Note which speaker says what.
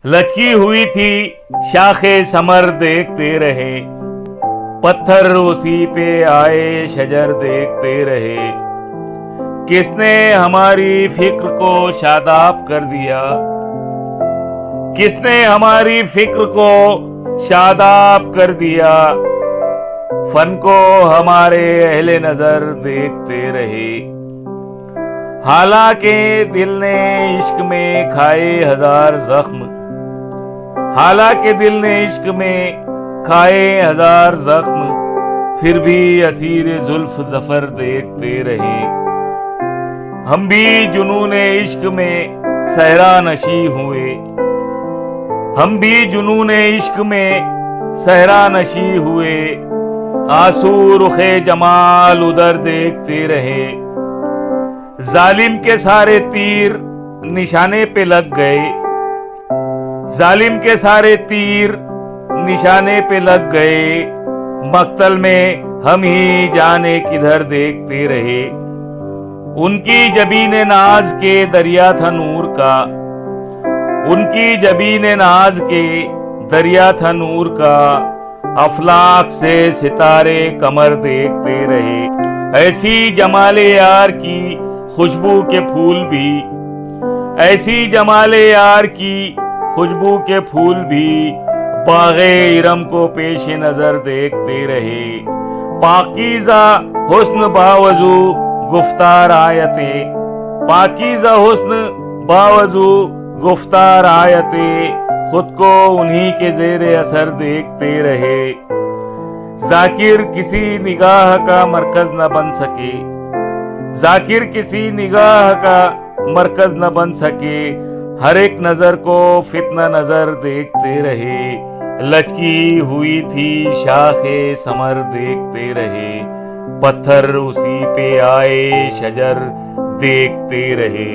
Speaker 1: लचकी हुई थी शाखे समर देखते रहे, पत्थर उसी पे आए शजर देखते रहे। किसने हमारी फिक्र को शादाब कर दिया, किसने हमारी फिक्र को शादाब कर दिया। फन को हमारे अहले नजर देखते रहे। हालांकि दिल ने इश्क में खाए हजार जख्म, हालांकि दिल ने इश्क में खाए हजार जख्म, फिर भी असीर जुल्फ जफर देखते रहे। हम भी जुनून इश्क में सहरा नशी हुए, हम भी जुनून इश्क में सहरा नशी हुए। आंसू रुखे जमाल उधर देखते रहे। जालिम के सारे तीर निशाने पे लग गए, जालिम के सारे तीर निशाने पे लग गए। मक्तल में हम ही जाने किधर देखते रहे। उनकी जबीने नाज के दरिया था नूर का, उनकी जबीने नाज के दरिया था नूर का। अफलाक से सितारे कमर देखते रहे। ऐसी जमाले यार की खुशबू के फूल भी, ऐसी जमाले यार की खुशबू के फूल भी बागे इरम को पेश नजर देखते रहे। पाकीज़ा हुस्न बावजू गुफ्तार आयते, पाकीज़ा हुस्न बावजू गुफ्तार आयते। खुद को उन्हीं के जेरे असर देखते रहे। जाकिर किसी निगाह का मरकज न बन सके, जाकिर किसी निगाह का मरकज न बन सके। हर एक नजर को फितना नजर देखते रहे। लचकी हुई थी शाखे समर देखते रहे, पत्थर उसी पे आए शजर देखते रहे।